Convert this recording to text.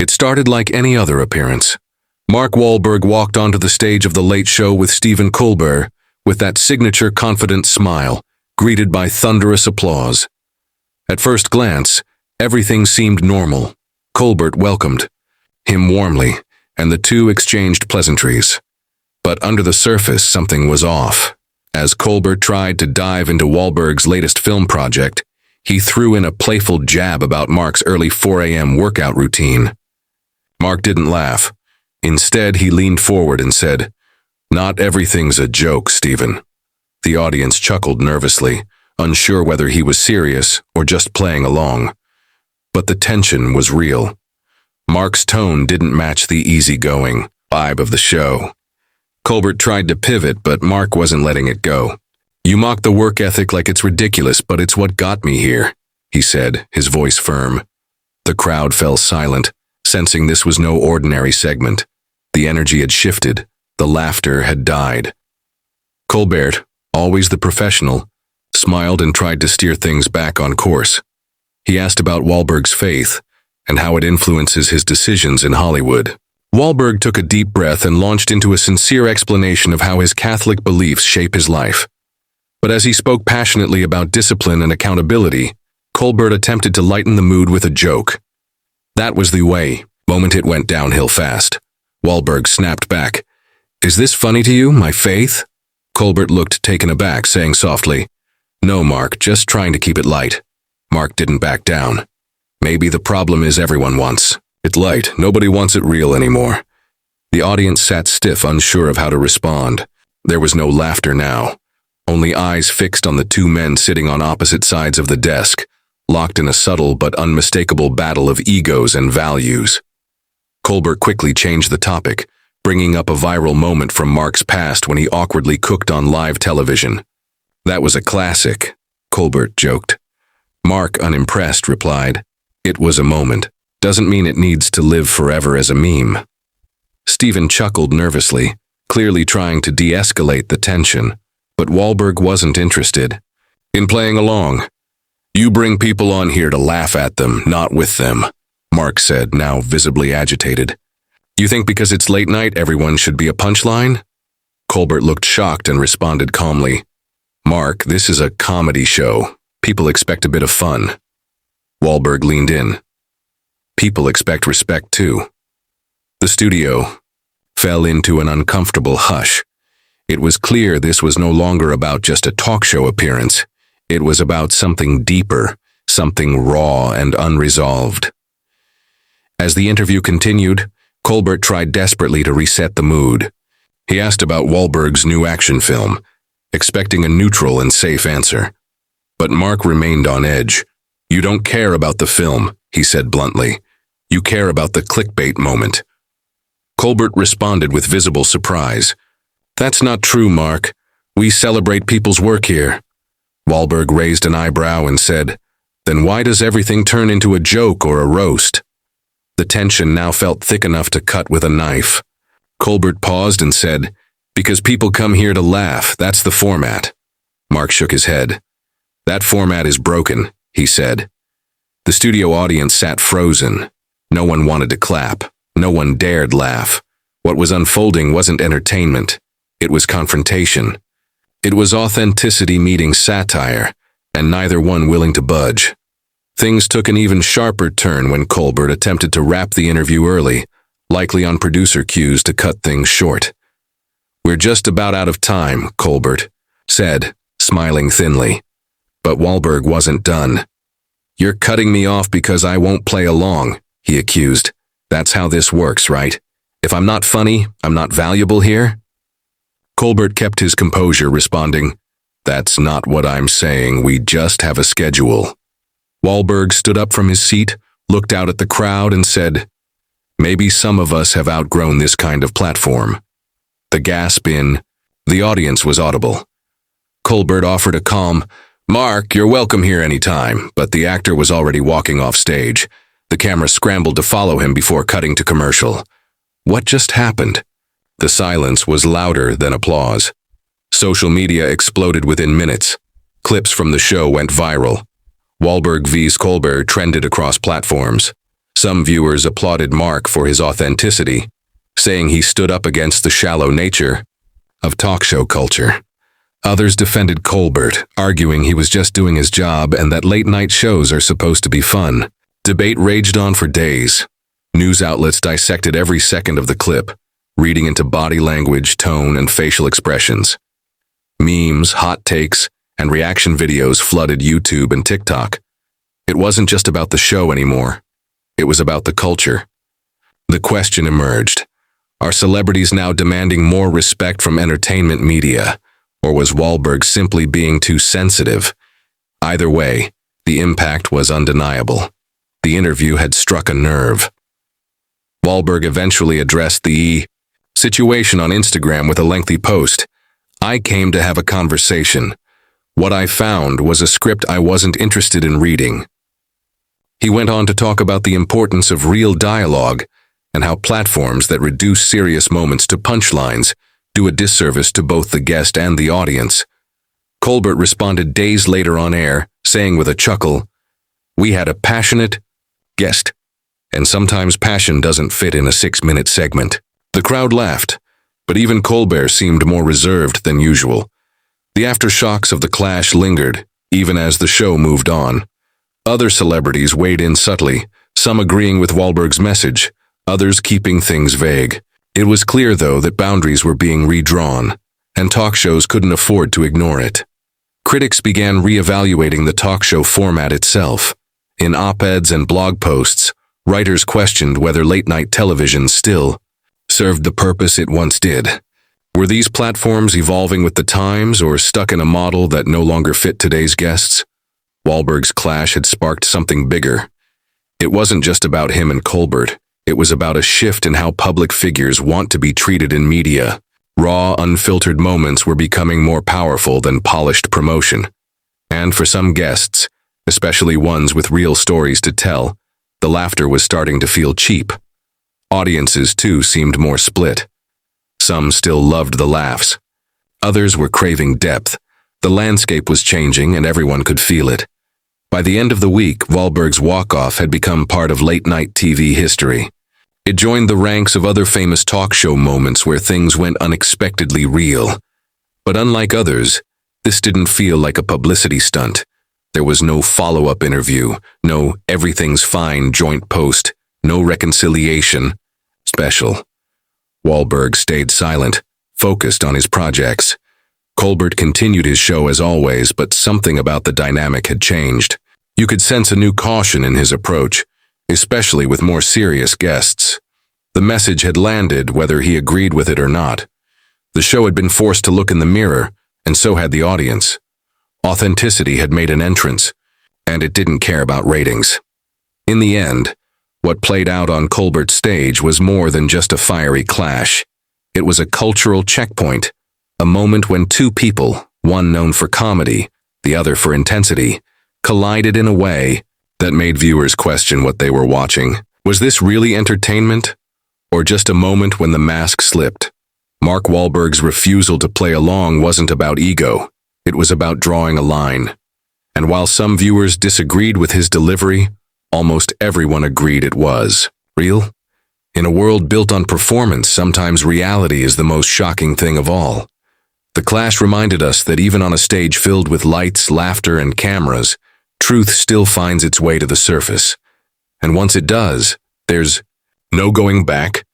It started like any other appearance. Mark Wahlberg walked onto the stage of The Late Show with Stephen Colbert, with that signature confident smile, greeted by thunderous applause. At first glance, everything seemed normal. Colbert welcomed him warmly, and the two exchanged pleasantries. But under the surface, something was off. As Colbert tried to dive into Wahlberg's latest film project, he threw in a playful jab about Mark's early 4 a.m. workout routine. Mark didn't laugh. Instead, he leaned forward and said, "Not everything's a joke, Stephen." The audience chuckled nervously, unsure whether he was serious or just playing along. But the tension was real. Mark's tone didn't match the easygoing vibe of the show. Colbert tried to pivot, but Mark wasn't letting it go. "You mock the work ethic like it's ridiculous, but it's what got me here," he said, his voice firm. The crowd fell silent, sensing this was no ordinary segment. The energy had shifted. The laughter had died. Colbert, always the professional, smiled and tried to steer things back on course. He asked about Wahlberg's faith and how it influences his decisions in Hollywood. Wahlberg took a deep breath and launched into a sincere explanation of how his Catholic beliefs shape his life. But as he spoke passionately about discipline and accountability, Colbert attempted to lighten the mood with a joke. That was the way. Moment it went downhill fast. Wahlberg snapped back. "Is this funny to you, my faith?" Colbert looked taken aback, saying softly, "No, Mark, just trying to keep it light." Mark didn't back down. "Maybe the problem is everyone wants it light. Nobody wants it real anymore." The audience sat stiff, unsure of how to respond. There was no laughter now, only eyes fixed on the two men sitting on opposite sides of the desk, locked in a subtle but unmistakable battle of egos and values. Colbert quickly changed the topic, bringing up a viral moment from Mark's past when he awkwardly cooked on live television. "That was a classic," Colbert joked. Mark, unimpressed, replied, "It was a moment. Doesn't mean it needs to live forever as a meme." Stephen chuckled nervously, clearly trying to de-escalate the tension, but Wahlberg wasn't interested in playing along. "You bring people on here to laugh at them, not with them," Mark said, now visibly agitated. "You think because it's late night everyone should be a punchline?" Colbert looked shocked and responded calmly, "Mark, this is a comedy show. People expect a bit of fun." Wahlberg leaned in. "People expect respect too." The studio fell into an uncomfortable hush. It was clear this was no longer about just a talk show appearance. It was about something deeper, something raw and unresolved. As the interview continued, Colbert tried desperately to reset the mood. He asked about Wahlberg's new action film, expecting a neutral and safe answer. But Mark remained on edge. "You don't care about the film," he said bluntly. "You care about the clickbait moment." Colbert responded with visible surprise. "That's not true, Mark. We celebrate people's work here." Wahlberg raised an eyebrow and said, "Then why does everything turn into a joke or a roast?" The tension now felt thick enough to cut with a knife. Colbert paused and said, "Because people come here to laugh, that's the format." Mark shook his head. "That format is broken," he said. The studio audience sat frozen. No one wanted to clap. No one dared laugh. What was unfolding wasn't entertainment. It was confrontation. It was authenticity meeting satire, and neither one willing to budge. Things took an even sharper turn when Colbert attempted to wrap the interview early, likely on producer cues to cut things short. "We're just about out of time," Colbert said, smiling thinly. But Wahlberg wasn't done. "You're cutting me off because I won't play along," he accused. "That's how this works, right? If I'm not funny, I'm not valuable here?" Colbert kept his composure, responding, "That's not what I'm saying. We just have a schedule." Wahlberg stood up from his seat, looked out at the crowd, and said, "Maybe some of us have outgrown this kind of platform." The gasp in the audience was audible. Colbert offered a calm, "Mark, you're welcome here anytime," but the actor was already walking off stage. The camera scrambled to follow him before cutting to commercial. What just happened? The silence was louder than applause. Social media exploded within minutes. Clips from the show went viral. Wahlberg vs. Colbert trended across platforms. Some viewers applauded Mark for his authenticity, saying he stood up against the shallow nature of talk show culture. Others defended Colbert, arguing he was just doing his job and that late-night shows are supposed to be fun. Debate raged on for days. News outlets dissected every second of the clip, reading into body language, tone, and facial expressions. Memes, hot takes, and reaction videos flooded YouTube and TikTok. It wasn't just about the show anymore. It was about the culture. The question emerged: are celebrities now demanding more respect from entertainment media, or was Wahlberg simply being too sensitive? Either way, the impact was undeniable. The interview had struck a nerve. Wahlberg eventually addressed the situation on Instagram with a lengthy post. "I came to have a conversation. What I found was a script I wasn't interested in reading." He went on to talk about the importance of real dialogue and how platforms that reduce serious moments to punchlines do a disservice to both the guest and the audience. Colbert responded days later on air, saying with a chuckle, "We had a passionate guest, and sometimes passion doesn't fit in a 6-minute segment." The crowd laughed, but even Colbert seemed more reserved than usual. The aftershocks of the clash lingered, even as the show moved on. Other celebrities weighed in subtly, some agreeing with Wahlberg's message, others keeping things vague. It was clear, though, that boundaries were being redrawn, and talk shows couldn't afford to ignore it. Critics began reevaluating the talk show format itself. In op-eds and blog posts, writers questioned whether late-night television still served the purpose it once did. Were these platforms evolving with the times or stuck in a model that no longer fit today's guests? Wahlberg's clash had sparked something bigger. It wasn't just about him and Colbert. It was about a shift in how public figures want to be treated in media. Raw, unfiltered moments were becoming more powerful than polished promotion. And for some guests, especially ones with real stories to tell, the laughter was starting to feel cheap. Audiences, too, seemed more split. Some still loved the laughs. Others were craving depth. The landscape was changing and everyone could feel it. By the end of the week, Wahlberg's walk-off had become part of late-night TV history. It joined the ranks of other famous talk show moments where things went unexpectedly real. But unlike others, this didn't feel like a publicity stunt. There was no follow-up interview, no everything's fine joint post, no reconciliation special. Wahlberg stayed silent, focused on his projects. Colbert continued his show as always, but something about the dynamic had changed. You could sense a new caution in his approach, especially with more serious guests. The message had landed whether he agreed with it or not. The show had been forced to look in the mirror, and so had the audience. Authenticity had made an entrance, and it didn't care about ratings. In the end, what played out on Colbert's stage was more than just a fiery clash. It was a cultural checkpoint, a moment when two people, one known for comedy, the other for intensity, collided in a way that made viewers question what they were watching. Was this really entertainment, or just a moment when the mask slipped? Mark Wahlberg's refusal to play along wasn't about ego. It was about drawing a line. And while some viewers disagreed with his delivery, almost everyone agreed it was real. In a world built on performance, sometimes reality is the most shocking thing of all. The clash reminded us that even on a stage filled with lights, laughter, and cameras, truth still finds its way to the surface. And once it does, there's no going back.